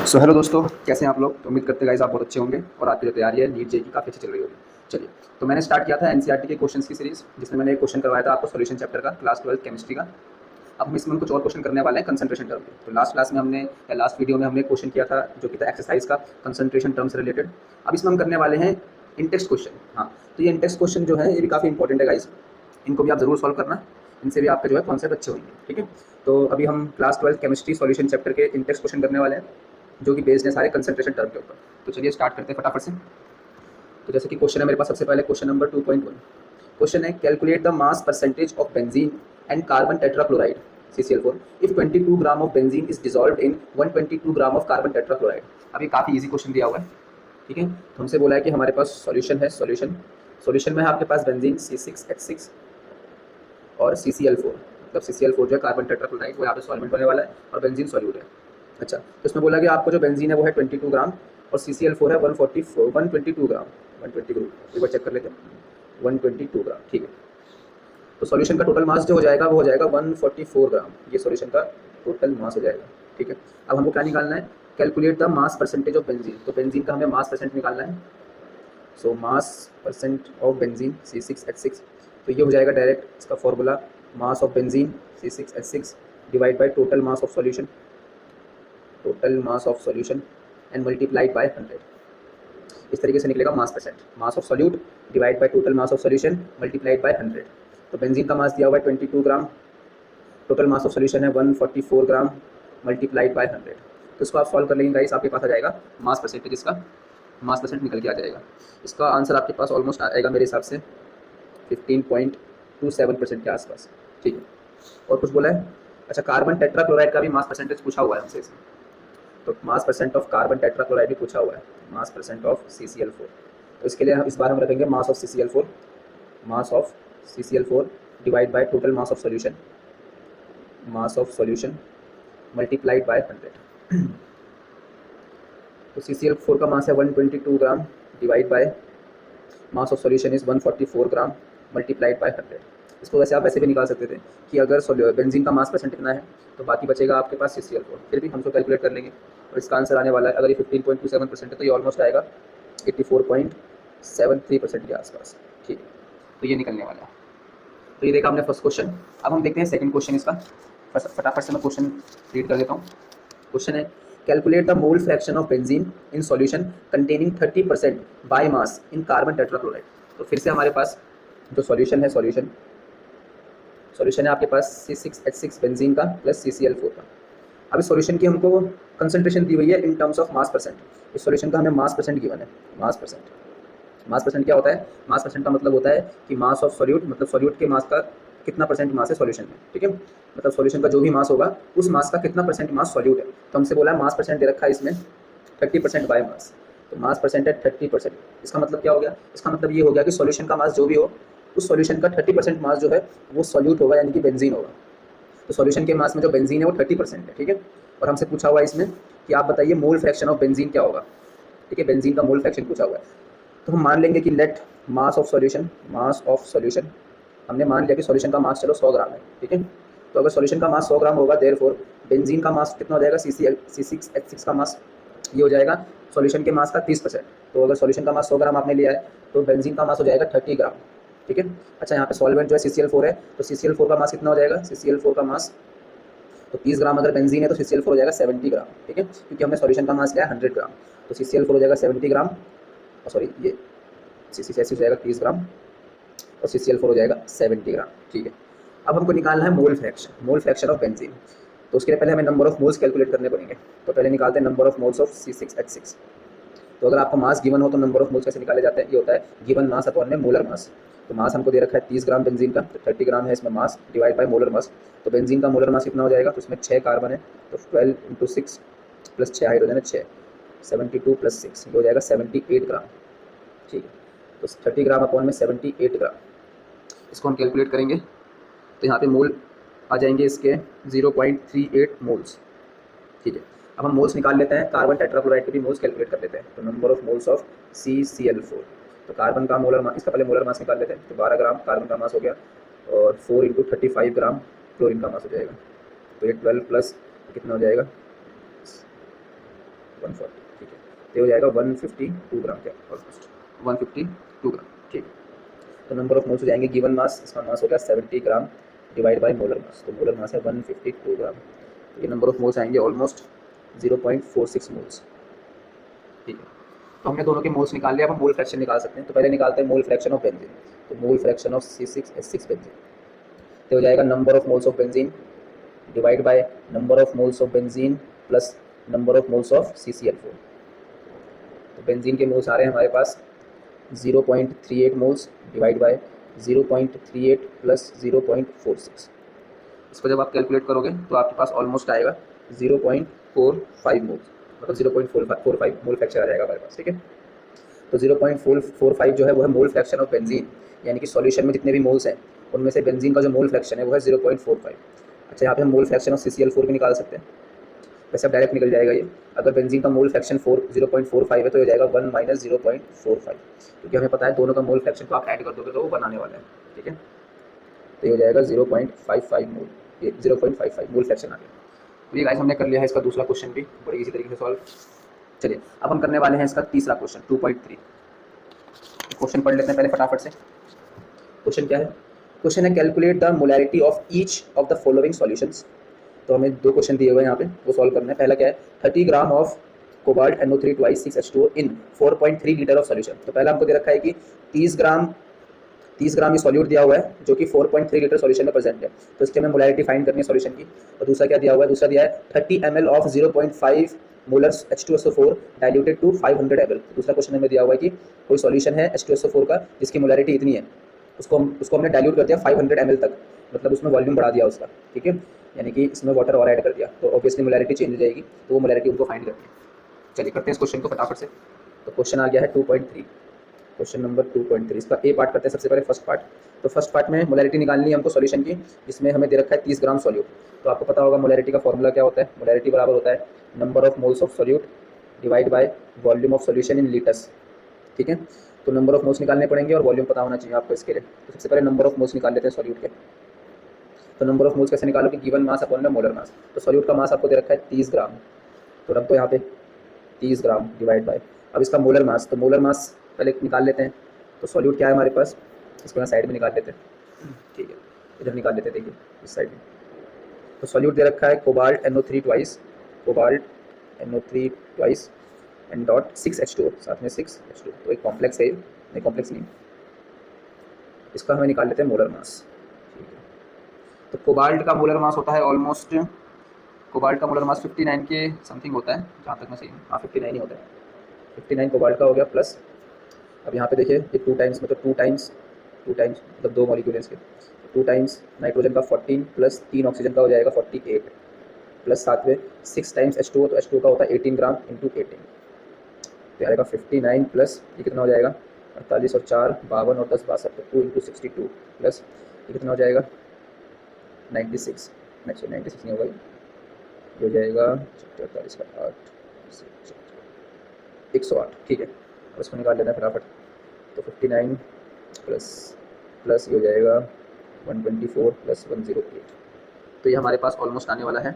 So hello दोस्तों, कैसे हैं आप लोग। तो उम्मीद करते हैं गाइस आप बहुत अच्छे होंगे और आपकी जो तैयारी है नीट जेईई की काफ़ी अच्छी चल रही होगी। चलिए, तो मैंने स्टार्ट किया था एनसीईआरटी के क्वेश्चंस की सीरीज़, जिसमें मैंने एक क्वेश्चन करवाया था आपको सॉल्यूशन चैप्टर का, क्लास 12 केमिस्ट्री का। अब हम इसमें कुछ और क्वेश्चन करने वाले हैं कंसंट्रेशन टर्म के। तो लास्ट क्लास में हमने या लास्ट वीडियो में हमने क्वेश्चन किया था जो कि था एक्सरसाइज का कंसंट्रेशन टर्म से रिलेटेड। अब इसमें हम करने वाले हैं इंटेक्स्ट क्वेश्चन। हाँ, तो ये इंटेक्स्ट क्वेश्चन जो है ये भी काफ़ी इंपॉर्टेंट है गाइस, इनको भी आप ज़रूर सॉल्व करना, इनसे भी आपके जो है कॉन्सेप्ट अच्छे होंगे। ठीक है, तो अभी हम क्लास 12 केमिस्ट्री सॉल्यूशन चैप्टर के इंटेक्स्ट क्वेश्चन करने वाले हैं, जो कि बेस्ड है सारे कंसंट्रेशन टर्म के ऊपर। तो चलिए स्टार्ट करते हैं फटाफट से। तो जैसे कि क्वेश्चन है मेरे पास, सबसे पहले क्वेश्चन नंबर 2.1 क्वेश्चन है, calculate the mass percentage of benzene and carbon tetrachloride CCl4 if 22 gram of benzene is dissolved in 122 gram of carbon tetrachloride. अभी काफ़ी इजी क्वेश्चन दिया हुआ है। ठीक है, तो हमसे बोला है कि हमारे पास सॉल्यूशन है, सॉल्यूशन में है आपके पास बेंजीन C6H6 और CCl4, मतलब CCl4 जो है कार्बन टेट्राक्लोराइड, वो यहाँ पे सॉल्वेंट होने वाला है और बेंजीन सॉल्यूट है। अच्छा, तो इसमें बोला कि आपको जो बेंजीन है वो है 22 ग्राम और CCl4 है 122 ग्राम। 120 ग्राम एक बार चेक कर लेते हैं, 122 ग्राम। ठीक है, तो सॉल्यूशन का टोटल मास जो हो जाएगा वो हो जाएगा 144 ग्राम। ये सॉल्यूशन का टोटल मास हो जाएगा। ठीक है, अब हमको क्या निकालना है, calculate the mass percentage of benzene. तो बेंजीन का हमें मास परसेंट निकालना है। So mass percent of benzene C6H6, तो ये हो जाएगा डायरेक्ट इसका formula, mass of benzene C6H6 divide by total mass of solution, total mass of solution and multiplied by 100। इस तरीके से निकलेगा mass percent, mass of solute divide by total mass of solution multiplied by 100। तो benzene का मास दिया हुआ है 22 ग्राम, total mass of solution है 144 ग्राम मल्टीप्लाइड बाय 100। तो इसको आप सॉल्व कर लेंगे गाइस, आपके पास आ जाएगा मास परसेंटेज, इसका मास परसेंट निकल के आ जाएगा। इसका आंसर आपके पास ऑलमोस्ट आएगा मेरे हिसाब से 15.27% के आसपास। ठीक है, और कुछ बोला है। अच्छा, कार्बन टेट्राक्लोराइड का भी मास परसेंटेज पूछा हुआ है हमसे इसमें, तो मास परसेंट ऑफ कार्बन टेट्राक्लोराइड भी पूछा हुआ है, मास परसेंट ऑफ CCl4। तो इसके लिए हम इस बार हम रखेंगे mass of CCl4, mass of CCl4 divide by total mass of solution, mass of solution multiplied by 100। तो CCl4 का मास है 122 gram divide by mass of solution is 144 gram multiplied by 100। इसको वैसे आप ऐसे भी निकाल सकते थे कि अगर बेंजीन का मास परसेंट कितना है तो बाकी बचेगा आपके पास CCl4, फिर भी हम उसको कैलकुलेट कर लेंगे और इसका आंसर आने वाला है, अगर ये 15.27% है तो ये ऑलमोस्ट आएगा 84.73% के आसपास। ठीक है, तो ये निकलने वाला है। तो ये देखा हमने फर्स्ट क्वेश्चन। अब हम देखते हैं सेकंड क्वेश्चन इसका। फटाफट से मैं क्वेश्चन रीड कर देता हूँ। क्वेश्चन है, calculate the mole fraction of benzene in solution containing 30% by mass in carbon tetrachloride. तो फिर से हमारे पास जो सॉल्यूशन है, सॉल्यूशन है आपके पास C6H6 बेंजीन का प्लस CCl4 का। अब इस सॉल्यूशन की हमको कंसंट्रेशन दी हुई है in terms of mass percent. इस सॉल्यूशन का हमें मास परसेंट गिवन है। मास परसेंट क्या होता है, मास परसेंट का मतलब होता है कि मास ऑफ सॉल्यूट, मतलब सॉल्यूट के मास का कितना परसेंट मास है सॉल्यूशन में। ठीक है, मतलब सॉल्यूशन का जो भी मास होगा उस मास का कितना परसेंट मास सॉल्यूट है। तो हमसे बोला है मास परसेंट दे रखा है इसमें 30% बाय मास, तो मास परसेंट है 30%। इसका मतलब क्या हो गया, इसका मतलब ये हो गया कि सॉल्यूशन का मास जो भी हो उस सॉल्यूशन का 30% मास जो है वो सॉल्यूट होगा, यानी कि बेंजीन होगा। तो सॉल्यूशन के मास में जो बेंजीन है वो 30% है। ठीक है, और हमसे पूछा हुआ है इसमें कि आप बताइए मोल फ्रैक्शन ऑफ बेंजीन क्या होगा। ठीक है, बेंजीन का मोल फ्रैक्शन पूछा हुआ है। तो हम मान लेंगे कि लेट मास ऑफ सॉल्यूशन, हमने मान लिया कि सॉल्यूशन का मास चलो 100 ग्राम है। ठीक है, तो अगर सॉल्यूशन का मास 100 ग्राम होगा, देयरफॉर बेंजीन का मास कितना हो जाएगा, C6H6 का मास ये हो जाएगा सॉल्यूशन के मास का 30%। तो अगर सॉल्यूशन का मास 100 ग्राम आपने लिया है तो बेंजीन का मास हो जाएगा 30 ग्राम। ठीक है, अच्छा यहाँ पे सॉल्वेंट जो है CCl4 है, तो CCl4 का मास कितना हो जाएगा, CCl4 का मास तो 30 ग्राम अगर बेंजीन है तो CCl4 हो जाएगा 70 ग्राम। ठीक है, क्योंकि हमने सॉल्यूशन का मास लिया है 100 ग्राम, तो CCl4 हो जाएगा 70 ग्राम, और सॉरी ये CC हो जाएगा 30 ग्राम और CCl4 हो जाएगा 70 ग्राम। ठीक है, अब हमको निकालना है मोल फ्रैक्शन ऑफ बेंजीन। तो उसके लिए पहले हमें नंबर ऑफ मोल्स कैलकुलेट करने पड़ेंगे। तो पहले निकालते हैं number of moles of C6H6। तो अगर आपको मास गिवन हो तो नंबर ऑफ मोल्स कैसे निकाले जाते हैं, ये होता है गिवन मास अपॉन में मोलर मास। तो मास हमको दे रखा है 30 ग्राम बेंजीन का, तो 30 ग्राम है इसमें mass divide by molar mass. तो बेंजीन का मोलर मास कितना हो जाएगा, तो उसमें 6 कार्बन है, तो 12 × 6 प्लस 6 हाइड्रोजन है 6, 72 + 6 ये हो जाएगा 78 ग्राम। ठीक है, तो 30 ग्राम अपॉन में 78 ग्राम, इसको हम कैलकुलेट करेंगे तो यहाँ पे मोल आ जाएंगे इसके 0.38 मोल्स। ठीक है, अब हम मोल्स निकाल लेते हैं, कार्बन टेट्राक्लोराइड के भी मोल्स कैलकुलेट कर लेते हैं। तो number of moles of CCl4, तो कार्बन का मोलर मास, इसका पहले मोलर मास निकाल लेते हैं। तो 12 ग्राम कार्बन का मास हो गया और 4 × 35 ग्राम क्लोरीन का मास हो जाएगा। तो ये 12 प्लस कितना हो जाएगा, 140, ठीक है। तो हो जाएगा 152 ग्राम के ऑलमोस्ट 152 ग्राम, ठीक है। तो नंबर ऑफ मोल्स हो जाएंगे गिवन मास, इसका मास हो गया 70 gram divide by molar mass, तो मोलर मास है 152 ग्राम। तो ये नंबर ऑफ मोल्स आएंगे ऑलमोस्ट 0.46 मोल्स, ठीक है। तो हमने दोनों के मोल्स निकाल लिया, अब हम मोल फ्रैक्शन निकाल सकते हैं। तो पहले निकालते हैं मोल फ्रैक्शन ऑफ बेंजीन। तो mole fraction of C6H6 benzene तो हो जाएगा number of moles of benzene divide by number of moles of benzene plus number of moles of CCl4। तो बेंजीन के मोल्स आ रहे हैं हमारे पास 0.38 मोल्स डिवाइड बाय 0.38 प्लस 0.46। इसको जब आप कैलकुलेट करोगे तो आपके पास ऑलमोस्ट आएगा 0.45 मोल्स, मतलब 0.45 मोल फ्रैक्शन आ जाएगा हमारे पास, ठीक है। तो 0.445 जो है वो है मोल फ्रैक्शन ऑफ बेंजीन, यानी कि सॉल्यूशन में जितने भी मोल्स हैं उनमें से बेंजीन का जो मोल फ्रैक्शन है वो है 0.45। अच्छा, यहाँ पे हम मोल फ्रैक्शन ऑफ CCl4 भी निकाल सकते हैं, वैसे अब डायरेक्ट निकल जाएगा ये। अगर बेंजीन का मोल फ्रैक्शन 0.45 है तो हो जाएगा 1 माइनस 0.45, क्योंकि हमें पता है दोनों का मोल फ्रैक्शन को आप ऐड कर दोगे तो वो बनाने वाला है, ठीक है। तो ये हो जाएगा 0.55 मोल, ये 0.55 मोल फ्रैक्शन आ गया। तो ये गाइस हमने कर लिया है इसका दूसरा क्वेश्चन भी बड़ी इसी तरीके से सॉल्व। चलिए अब हम करने वाले हैं इसका तीसरा क्वेश्चन 2.3। क्वेश्चन पढ़ लेते हैं पहले फटाफट से। क्वेश्चन क्या है? क्वेश्चन है calculate the molarity of each of the following solutions. तो हमें दो क्वेश्चन दिए हुए हैं यहाँ पे, वो सॉल्व करना है। पहला क्या है? 30 gram of cobalt NO3 twice 6H2O in 4.3 litre of solution. तो पहला हमको दे रखा है कि 30 ग्राम ये सॉल्यूट दिया हुआ है जो कि 4.3 लीटर सॉल्यूशन में प्रेजेंट है, तो इसके हमें मोलैरिटी फाइंड करनी है सॉल्यूशन की। और दूसरा क्या दिया हुआ है? दूसरा दिया है 30 ml of 0.5 molars H2SO4 diluted to 500 ml। दूसरा क्वेश्चन हमें दिया हुआ है कि कोई सॉल्यूशन है H2SO4 का जिसकी मोलैरिटी इतनी है, उसको हमने डाइल्यूट कर दिया 500 ml तक, मतलब उसमें वॉल्यूम बढ़ा दिया उसका, ठीक है, यानी कि इसमें वाटर और ऐड कर दिया, तो ऑब्वियसली मोलैरिटी चेंज हो जाएगी, तो वो मोलैरिटी उनको फाइंड करनी है। चलिए करते हैं इस क्वेश्चन को फटाफट से। तो क्वेश्चन आ गया है 2.3, क्वेश्चन नंबर 2.3। इसका ए पार्ट करते हैं सबसे पहले, फर्स्ट पार्ट। तो फर्स्ट पार्ट में मोलैरिटी निकालनी है हमको सॉल्यूशन की, जिसमें हमें दे रखा है 30 ग्राम सॉल्यूट। तो आपको पता होगा मोलैरिटी का फॉर्मूला क्या होता है? मोलैरिटी बराबर होता है number of moles of solute divide by volume of solution in litres, ठीक है। तो नंबर ऑफ मोल्स निकालने पड़ेंगे और वॉल्यूम पता होना चाहिए आपको इसके लिए। तो सबसे पहले नंबर ऑफ मोल्स निकाल लेते हैं सॉल्यूट के। तो नंबर ऑफ मोल्स कैसे निकालोगे? गिवन मास अपॉन में मोलर मास। तो सॉल्यूट का मास आपको दे रखा है 30 ग्राम, तो रख दो यहाँ पे 30 ग्राम डिवाइड बाय, अब इसका मोलर मास, तो मोलर मास पहले निकाल लेते हैं। तो सॉल्यूट क्या है हमारे पास, इसको यहाँ साइड में निकाल लेते हैं, ठीक है, इधर निकाल लेते हैं, देखिए इस साइड में। तो सॉल्यूट दे रखा है cobalt NO3 twice, cobalt NO3 twice and dot 6H2O, साथ में 6H2O, तो एक कॉम्प्लेक्स है, नहीं कॉम्प्लेक्स नहीं, इसका हमें निकाल लेते हैं मोलर मास, ठीक है। तो कोबाल्ट का मोलर मास होता है ऑलमोस्ट, कोबाल्ट का मोलर मास 59 के समथिंग होता है, जहाँ तक मैं सही हूँ, हाँ 59 ही होता है। 59 कोबाल्ट का हो गया, प्लस अब यहाँ पे देखिए ये 2 टाइम्स, मतलब 2 टाइम्स मतलब 2 मॉलिक्यूल इसके, 2 टाइम्स नाइट्रोजन का 14 प्लस 3 ऑक्सीजन का हो जाएगा 48, प्लस साथ में 6 टाइम्स H2O, तो H2O का होता है 18 ग्राम इंटू 18, तो आएगा 59 प्लस ये कितना हो जाएगा 48 और 4 52 और 10 62, तो 2 इंटू 62 प्लस ये कितना हो जाएगा 96, नेक्स्ट 96 नहीं होगा, ये हो जाएगा 48 का 8 108, ठीक है। अब इसको निकाल लेना है फटाफट। तो 59 प्लस ये हो जाएगा 124 प्लस 108, तो ये हमारे पास ऑलमोस्ट आने वाला है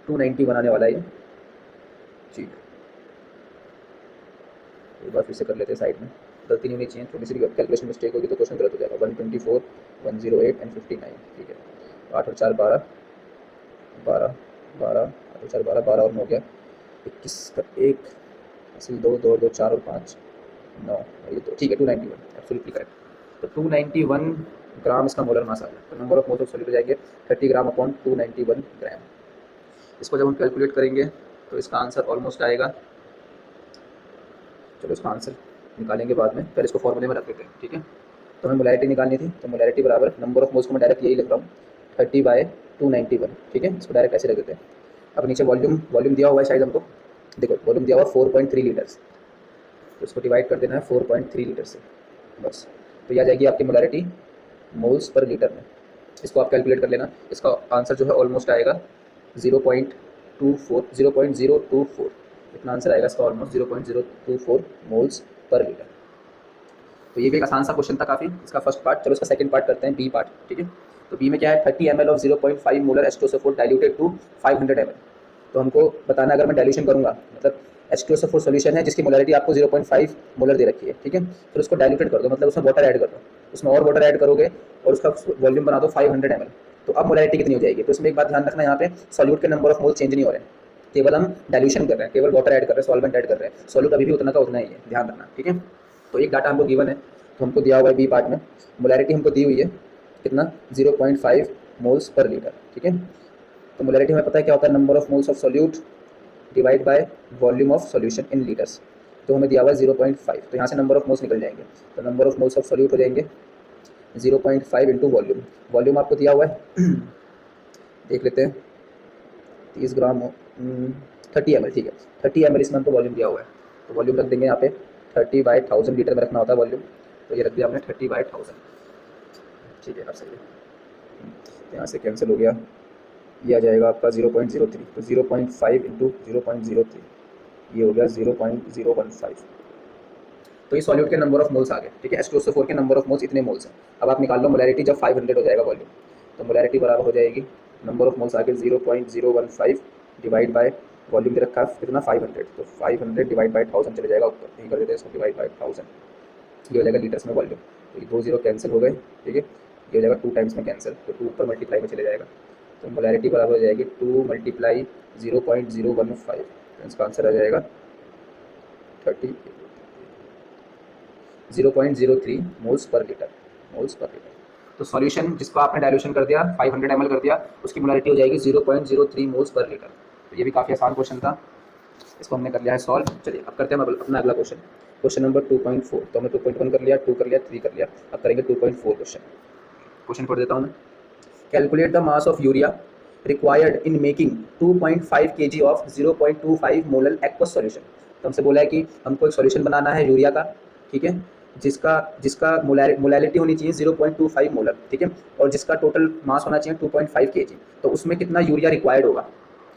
290 बनाने वाला है ये, ठीक। एक बार फिर से कर लेते हैं साइड में, गलती नहीं होनी चाहिए, छोटी सी कैलकुलेशन मिस्टेक होगी तो क्वेश्चन गलत हो जाएगा। 124 108 एंड 59, ठीक है। 8 और 4 12 12 12 8 और 4 12 12 और 9 हो गया 21 का 1 असल 2 2 2 4 और 5 9, ये तो ठीक है 291 एब्सोल्युटली करेक्ट। तो 291 ग्राम इसका मोलर मास आ गया। तो number of moles of solute हो जाएंगे 30 ग्राम अपॉन 291 ग्राम। इसको जब हम कैलकुलेट करेंगे तो इसका आंसर ऑलमोस्ट आएगा, चलो इसका आंसर निकालेंगे बाद में, पहले इसको फॉर्मूले में रख देते हैं, ठीक है। तो हमें मोलैरिटी निकालनी थी, तो मोलैरिटी बराबर नंबर ऑफ मोल्स को मैं डायरेक्ट यही लिख रहा हूँ 30/291, ठीक है। इसको डायरेक्ट ऐसे रख देते हैं। अब नीचे वॉल्यूम दिया हुआ है शायद हमको, देखो वॉल्यूम दिया हुआ 4.3 लीटर्स, तो इसको डिवाइड कर देना है 4.3 लीटर से, बस। तो यह आ जाएगी आपकी मोलैरिटी मोल्स पर लीटर में। इसको आप कैलकुलेट कर लेना, इसका आंसर जो है ऑलमोस्ट आएगा 0.024, इतना आंसर आएगा इसका ऑलमोस्ट 0.024 मोल्स पर लीटर। तो ये भी एक आसान सा क्वेश्चन था काफ़ी, इसका फर्स्ट पार्ट। चलो इसका सेकंड पार्ट करते हैं, बी पार्ट, ठीक है। तो बी में क्या है 30 ml of 0.5 molar H2SO4 diluted to 500 ml। तो हमको बताना अगर मैं डाइल्यूशन करूँगा, मतलब H2SO4 सॉल्यूशन है जिसकी मोलरिटी आपको 0.5 मोलर दे रखी है, ठीक है, फिर उसको डाइल्यूटेड कर दो, मतलब उसमें वाटर ऐड कर दो, उसमें और वाटर ऐड करोगे और उसका वॉल्यूम बना दो 500 ml। तो अब मोलरिटी कितनी हो जाएगी? तो इसमें एक बात ध्यान रखना, यहाँ पे सॉल्यूट के नंबर ऑफ मोल चेंज नहीं हो रहे हैं, केवल हम डाइल्यूशन कर रहे हैं, केवल वाटर ऐड कर रहे हैं, सॉल्वेंट ऐड कर रहे हैं, सॉल्यूट अभी भी उतना का उतना ही है, ध्यान रखना, ठीक है। तो एक डाटा हमको गिवन है, तो हमको दिया हुआ है बी पार्ट में, मोलरिटी हमको दी हुई है कितना 0.5 मोल्स पर लीटर, ठीक है। तो मोलरिटी हमें पता है क्या होता है, number of moles of solute divide by volume of solution in litres. तो हमें दिया हुआ है 0.5, तो यहाँ से नंबर ऑफ मोल्स निकल जाएंगे, तो number of moles of solute हो जाएंगे 0.5 इंटू वॉल्यूम। वॉल्यूम आपको दिया हुआ है देख लेते हैं 30 ग्राम 30 ml, ठीक है, 30 ml इसमें हमको वॉल्यूम दिया हुआ है, तो वॉल्यूम रख देंगे यहाँ पे 30/1000 लीटर में रखना होता है वॉल्यूम, तो ये रख दिया हमने 30/1000, ठीक है। अब सही है, यहाँ से कैंसिल हो गया, ये आ जाएगा आपका 0.03, तो 0.5 इंटू 0.03 ये हो गया 0.015। तो ये सॉल्यूट के नंबर ऑफ मोल्स आ गए, ठीक है। H2SO4 के नंबर ऑफ मोल्स इतने मोल्स हैं। अब आप निकाल लो मोलैरिटी जब 500 हो जाएगा वॉल्यूम, तो मोलैरिटी बराबर हो जाएगी नंबर ऑफ मोल्स आ गए 0.015 डिवाइड बाय वॉल्यूम दे रखा है कितना 500, तो 500 डिवाइड बाय 1000 चले जाएगा ऊपर, यही कर देते हैं इसको डिवाइड बाय 1000, ये हो जाएगा लीटर्स में वॉल्यूम। तो ये 2 0 कैंसिल हो गए, ठीक है, ये हो जाएगा 2 टाइम्स में कैंसिल, तो 2 ऊपर मल्टीप्लाई में चले जाएगा, तो मोलैरिटी बराबर हो जाएगी 2 मल्टीप्लाई 0.015, तो इसका आंसर आ जाएगा 0.03 moles per litre, moles per litre. तो सॉल्यूशन जिसको आपने डाइल्यूशन कर दिया 500 ml कर दिया, उसकी मोलैरिटी हो जाएगी 0.03 मोल्स पर लीटर। तो ये भी काफ़ी आसान क्वेश्चन था, इसको हमने कर लिया है सॉल्व। चलिए अब करते हैं अपना अगला क्वेश्चन, क्वेश्चन नंबर 2.4। तो हमने 2.1 कर लिया, 2 कर लिया, 3 कर लिया, अब करेंगे 2.4 क्वेश्चन पढ़ देता हूँ मैं। Calculate the mass of urea required in making 2.5 kg of 0.25 molar aqueous solution. तो हमसे बोला है कि हमको एक सॉल्यूशन बनाना है यूरिया का, ठीक है, जिसका जिसका मोलैरिटी होनी चाहिए 0.25 मोलर, ठीक है, और जिसका टोटल मास होना चाहिए 2.5 kg। तो उसमें कितना यूरिया रिक्वायर्ड होगा?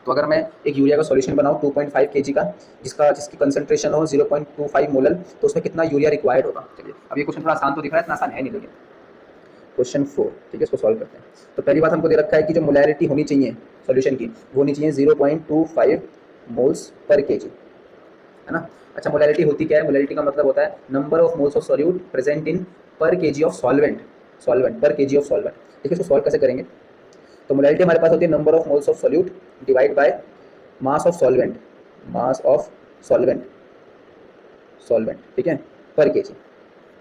तो अगर मैं एक यूरिया का सॉल्यूशन बनाऊँ 2.5 kg का, जिसकी कंसंट्रेशन हो 0.25 मोलर, तो उसमें कितना यूरिया रिक्वायर्ड होगा? चलिए अब ये क्वेश्चन थोड़ा आसान तो दिख रहा है, इतना आसान है नहीं, लेकिन क्वेश्चन 4, ठीक है, इसको सॉल्व करते हैं। तो पहली बात हमको दे रखा है कि जो मोलैरिटी होनी चाहिए सॉल्यूशन की वो होनी चाहिए 0.25 मोल्स पर केजी, है ना। अच्छा, मोलैरिटी होती क्या है? मोलैरिटी का मतलब होता है number of moles of solute present in पर केजी ऑफ सॉल्वेंट, पर केजी ऑफ सॉल्वेंट। देखिए इसको सॉल्व कैसे करेंगे। तो मोलैरिटी हमारे पास होती है number of moles of solute divide by mass of solvent, mass of solvent, ठीक है, पर केजी।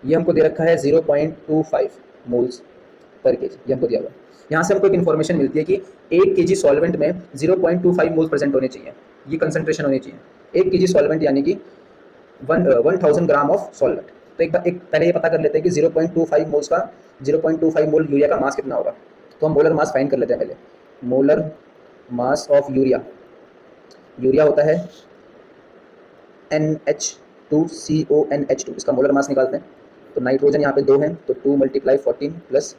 ये हमको दे रखा है 0.25 मोल्स पर केजी, ये हमको दिया हुआ है। यहाँ से हमको एक इन्फॉर्मेशन मिलती है कि 1 kg सॉल्वेंट में 0.25 मोल्स प्रेजेंट होने चाहिए, ये कंसंट्रेशन होनी चाहिए 1 kg सॉल्वेंट, यानी कि 1000 ग्राम ऑफ सॉल्वेंट। तो एक पहले ये पता कर लेते हैं कि 0.25 मोल्स का 0.25 मोल यूरिया का मास कितना होगा। तो हम मोलर मास फाइंड कर लेते हैं पहले। Molar mass of urea, urea होता है NH2CONH2, इसका मोलर मास निकालते हैं। तो नाइट्रोजन यहाँ पे 2 हैं, तो 2 × 14 प्लस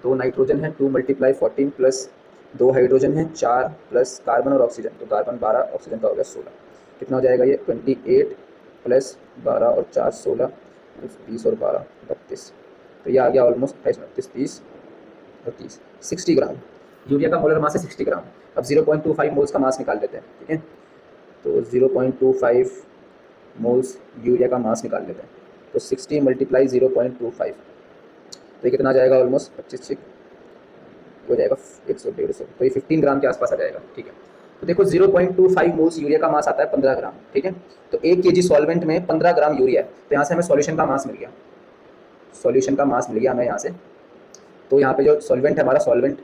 2 नाइट्रोजन है, 2 × 14 प्लस 2 हाइड्रोजन है, 4 प्लस कार्बन और ऑक्सीजन, तो कार्बन 12, ऑक्सीजन का हो गया 16। कितना हो जाएगा ये 28 प्लस 12 और 4 16, 20 और 12 32, तो ये आ गया ऑलमोस्ट 28 29 30 और 30 60 ग्राम। यूरिया का मोलर मास है 60 ग्राम। अब 0.25 मोल्स का मास निकाल लेते हैं, ठीक है। तो 0.25 मोल्स यूरिया का मास निकाल लेते हैं, तो 60 × 0.25, तो ये कितना आ जाएगा ऑलमोस्ट 25 हो जाएगा 100 150, तो ये 15 ग्राम के आसपास आ जाएगा, ठीक है। तो देखो 0.25 मोल्स यूरिया का मास आता है 15 ग्राम, ठीक है। तो 1 kg सॉल्वेंट में 15 ग्राम यूरिया है, तो यहाँ से हमें सॉल्यूशन का मास मिल गया, सॉल्यूशन का मास मिल गया हमें यहाँ से। तो यहाँ पे जो सॉल्वेंट है हमारा, सॉल्वेंट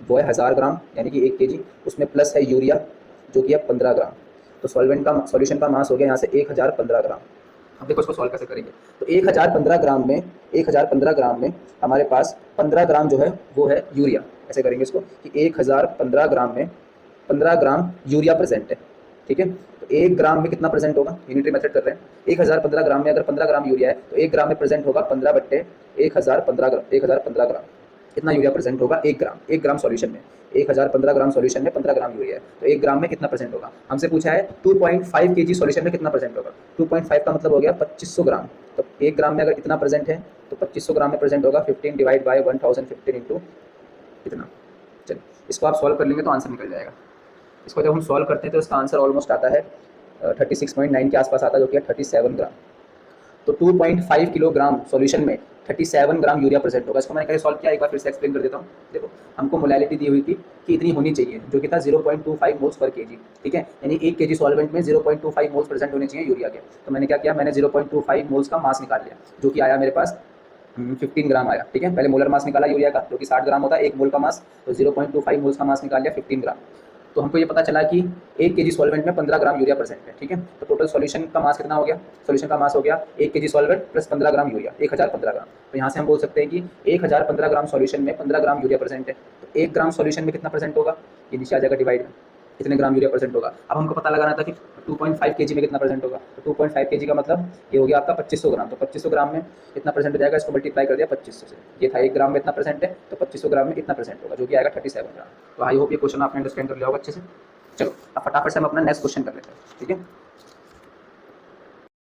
वो है 1000 ग्राम, यानी कि 1 kg, उसमें प्लस है यूरिया जो कि है 15 ग्राम, तो सॉल्यूशन का मास हो गया यहाँ से 1015 ग्राम। अब देखो इसको सॉल्व कैसे करेंगे। तो 1015 ग्राम में हमारे पास 15 ग्राम जो है वो है यूरिया। ऐसे करेंगे इसको कि 1015 ग्राम में 15 ग्राम यूरिया प्रेजेंट है, ठीक है। तो 1 ग्राम में कितना प्रेजेंट होगा, यूनिटरी मेथड कर रहे हैं। 1015 ग्राम में अगर 15 ग्राम यूरिया है तो 1 ग्राम में प्रेजेंट होगा 15/1015 ग्राम, 1015 ग्राम। कितना यूरिया प्रेजेंट होगा, 1 ग्राम सॉल्यूशन में, 1015 ग्राम सॉल्यूशन में 15 ग्राम यूरिया है, तो 1 ग्राम में कितना प्रेजेंट होगा। हमसे पूछा है 2.5 केजी सॉल्यूशन में कितना प्रेजेंट होगा, 2.5 का मतलब हो गया 2500 ग्राम, तो 1 ग्राम में अगर इतना प्रेजेंट है तो 2500 ग्राम में प्रेजेंट होगा 15 डिवाइड बाई 1015 इंटू इतना। चलिए इसको आप सॉल्व कर लेंगे तो आंसर निकल जाएगा। इसको जब हम सॉल्व करते हैं तो इसका आंसर ऑलमोस्ट आता है 36.9 के आसपास आता है, जो कि 37 ग्राम। तो 2.5 किलोग्राम सॉल्यूशन में 37 ग्राम यूरिया प्रेजेंट होगा। इसको मैंने कैसे सॉल्व किया, एक बार फिर से एक्सप्लेन कर देता हूँ। देखो हमको मोलैलिटी दी हुई थी कि इतनी होनी चाहिए, जो कि था 0.25 मोल्स पर केजी, ठीक है, यानी 1 केजी सॉल्वेंट में 0.25 मोल्स प्रेजेंट होने चाहिए यूरिया के। तो मैंने क्या किया, मैंने 0.25 मोल्स का मास निकाल लिया, जो कि आया मेरे पास 15 ग्राम आया, ठीक है। पहले मोलर मास निकाला यूरिया का, जो कि 60 ग्राम होता है 1 मोल का मास, तो 0.25 मोल्स का मास निकाल लिया 15 ग्राम। तो हमको ये पता चला कि 1 केजी सॉल्वेंट में 15 ग्राम यूरिया प्रेजेंट है, ठीक है। तो टोटल सॉल्यूशन का मास कितना हो गया, सॉल्यूशन का मास हो गया 1 KG solvent plus 15 gram urea, 1015 ग्राम। तो यहाँ से हम बोल सकते हैं कि 1015 ग्राम सॉल्यूशन में 15 ग्राम यूरिया प्रेजेंट है, तो 1 ग्राम सॉल्यूशन में कितना प्रेजेंट होगा, ये नीचे आ जाएगा डिवाइड में, कितने ग्राम यूरिया प्रेजेंट होगा। अब हमको पता लगाना था कि 2.5 केजी में कितना प्रेजेंट होगा, तो 2.5 केजी का मतलब ये हो गया आपका 2500 ग्राम, तो 2500 ग्राम में कितना प्रेजेंट हो जाएगा, इसको मल्टीप्लाई कर दिया 2500 से, ये था 1 ग्राम में इतना प्रेजेंट है, तो 2500 ग्राम में इतना प्रेजेंट होगा, जो कि आएगा 37 ग्राम। तो आई होप ये क्वेश्चन आपने अंडरस्टैंड कर लिया होगा अच्छे से। चलो अब फटाफट से हम अपना नेक्स्ट क्वेश्चन कर लेते हैं, ठीक है।